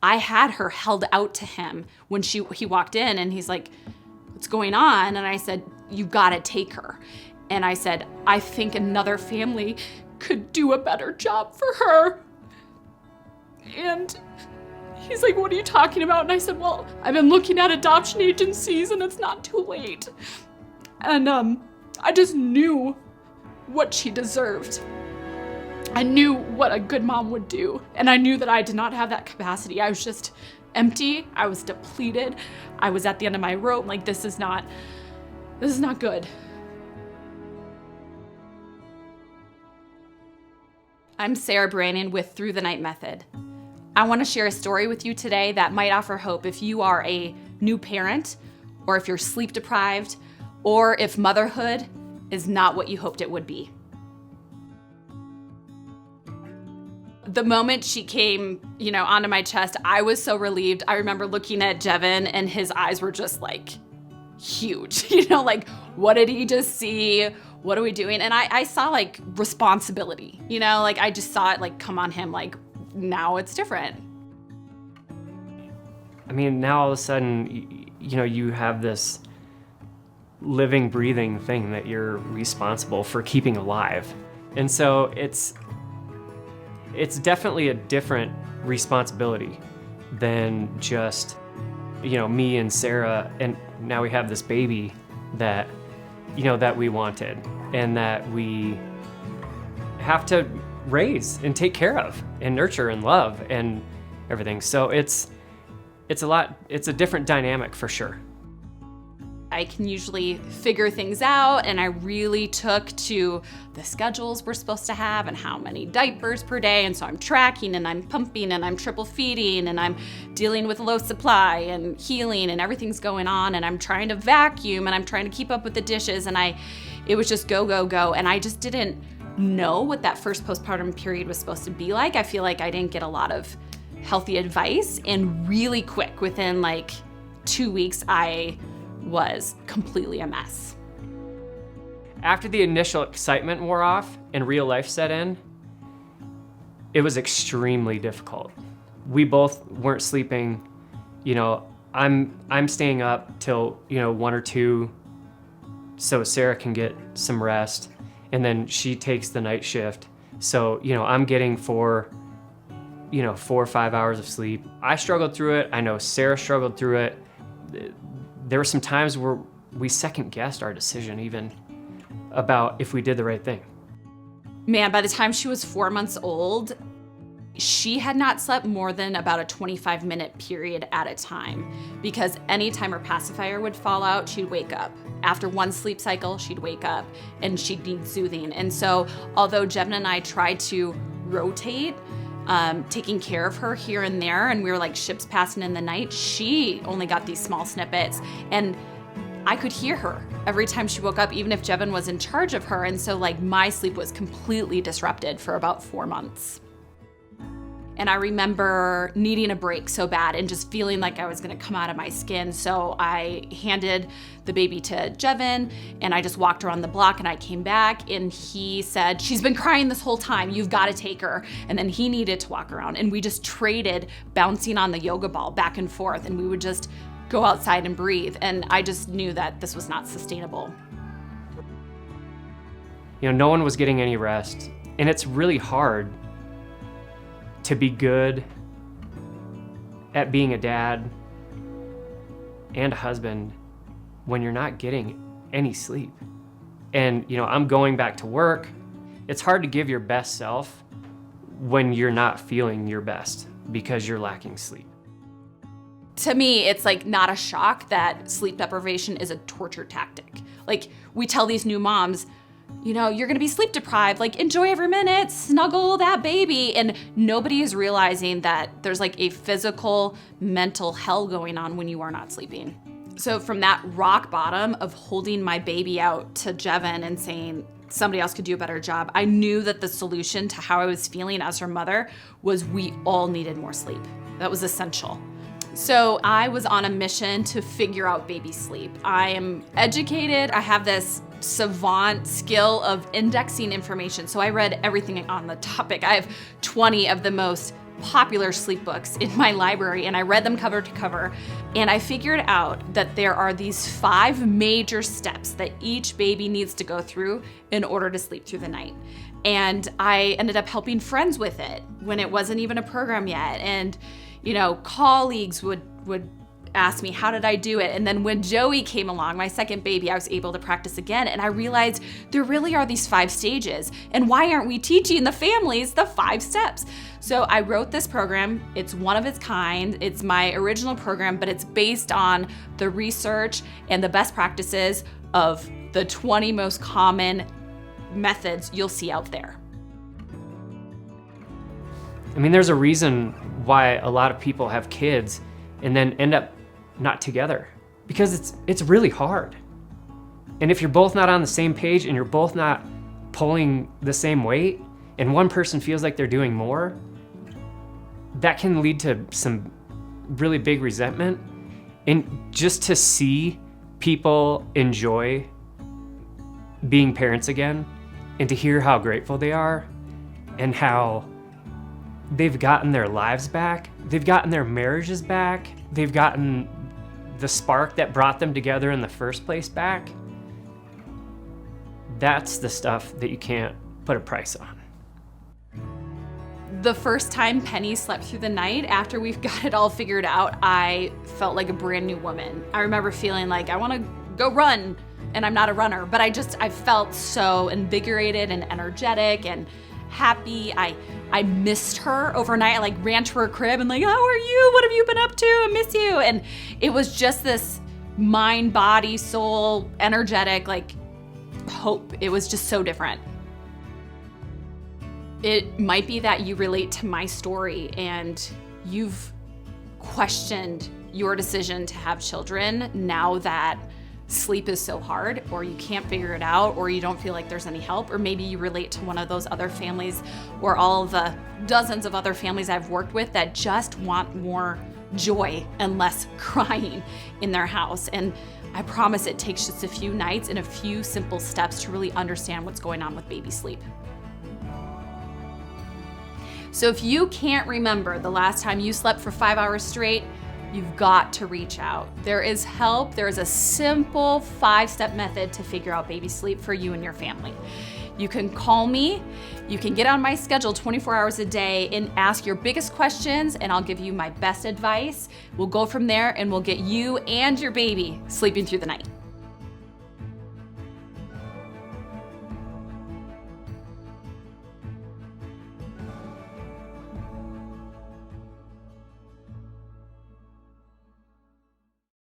I had her held out to him when he walked in, and he's like, what's going on? And I said, you gotta take her. And I said, I think another family could do a better job for her. And he's like, what are you talking about? And I said, well, I've been looking at adoption agencies and it's not too late. And I just knew what she deserved. I knew what a good mom would do. And I knew that I did not have that capacity. I was just empty. I was depleted. I was at the end of my rope. Like, this is not good. I'm Sarah Brannon with Through the Night Method. I want to share a story with you today that might offer hope if you are a new parent, or if you're sleep deprived, or if motherhood is not what you hoped it would be. The moment she came, onto my chest, I was so relieved. I remember looking at Jevin and his eyes were just like huge, like, what did he just see? What are we doing? And I saw like responsibility, like I just saw it like come on him, like now it's different. I mean, now all of a sudden, you have this living, breathing thing that you're responsible for keeping alive. And so it's definitely a different responsibility than just, me and Sarah, and now we have this baby that, that we wanted and that we have to raise and take care of and nurture and love and everything. So it's a different dynamic for sure. I can usually figure things out, and I really took to the schedules we're supposed to have and how many diapers per day, and so I'm tracking and I'm pumping and I'm triple feeding and I'm dealing with low supply and healing and everything's going on, and I'm trying to vacuum and I'm trying to keep up with the dishes, and it was just go, go, go, and I just didn't know what that first postpartum period was supposed to be like. I feel like I didn't get a lot of healthy advice, and really quick, within like 2 weeks, I was completely a mess. After the initial excitement wore off and real life set in, it was extremely difficult. We both weren't sleeping. I'm staying up till 1 or 2 so Sarah can get some rest, and then she takes the night shift. So, I'm getting 4 or 5 hours of sleep. I struggled through it. I know Sarah struggled through it. There were some times where we second-guessed our decision even about if we did the right thing. Man, by the time she was 4 months old, she had not slept more than about a 25-minute period at a time, because anytime her pacifier would fall out, she'd wake up. After one sleep cycle, she'd wake up and she'd need soothing. And so although Jevin and I tried to rotate, taking care of her here and there, and we were like ships passing in the night, she only got these small snippets, and I could hear her every time she woke up, even if Jevin was in charge of her. And so like my sleep was completely disrupted for about 4 months. And I remember needing a break so bad and just feeling like I was gonna come out of my skin. So I handed the baby to Jevin, and I just walked around the block, and I came back and he said, she's been crying this whole time, you've gotta take her. And then he needed to walk around, and we just traded bouncing on the yoga ball back and forth, and we would just go outside and breathe. And I just knew that this was not sustainable. No one was getting any rest, and it's really hard to be good at being a dad and a husband when you're not getting any sleep. And, I'm going back to work. It's hard to give your best self when you're not feeling your best because you're lacking sleep. To me, it's like not a shock that sleep deprivation is a torture tactic. Like, we tell these new moms, you're gonna be sleep deprived, like enjoy every minute, snuggle that baby. And nobody is realizing that there's like a physical, mental hell going on when you are not sleeping. So from that rock bottom of holding my baby out to Jevin and saying somebody else could do a better job, I knew that the solution to how I was feeling as her mother was we all needed more sleep. That was essential. So I was on a mission to figure out baby sleep. I am educated. I have this savant skill of indexing information. So I read everything on the topic. I have 20 of the most popular sleep books in my library, and I read them cover to cover, and I figured out that there are these 5 major steps that each baby needs to go through in order to sleep through the night. And I ended up helping friends with it when it wasn't even a program yet. And, colleagues would ask me, how did I do it? And then when Joey came along, my second baby, I was able to practice again. And I realized there really are these 5 stages. And why aren't we teaching the families the 5 steps? So I wrote this program. It's one of its kind. It's my original program, but it's based on the research and the best practices of the 20 most common methods you'll see out there. I mean, there's a reason why a lot of people have kids and then end up not together, because it's really hard. And if you're both not on the same page and you're both not pulling the same weight, and one person feels like they're doing more, that can lead to some really big resentment. And just to see people enjoy being parents again, and to hear how grateful they are and how they've gotten their lives back, they've gotten their marriages back, they've gotten the spark that brought them together in the first place back, that's the stuff that you can't put a price on. The first time Penny slept through the night after we've got it all figured out, I felt like a brand new woman. I remember feeling like I want to go run, and I'm not a runner, but I felt so invigorated and energetic and happy. I missed her overnight. I ran to her crib and how are you? What have you been up to? I miss you. And it was just this mind, body, soul, energetic, hope. It was just so different. It might be that you relate to my story and you've questioned your decision to have children now that sleep is so hard, or you can't figure it out, or you don't feel like there's any help, or maybe you relate to one of those other families or all the dozens of other families I've worked with that just want more joy and less crying in their house. And I promise it takes just a few nights and a few simple steps to really understand what's going on with baby sleep. So if you can't remember the last time you slept for 5 hours straight, you've got to reach out. There is help. There is a simple 5-step method to figure out baby sleep for you and your family. You can call me. You can get on my schedule 24 hours a day and ask your biggest questions, and I'll give you my best advice. We'll go from there, and we'll get you and your baby sleeping through the night.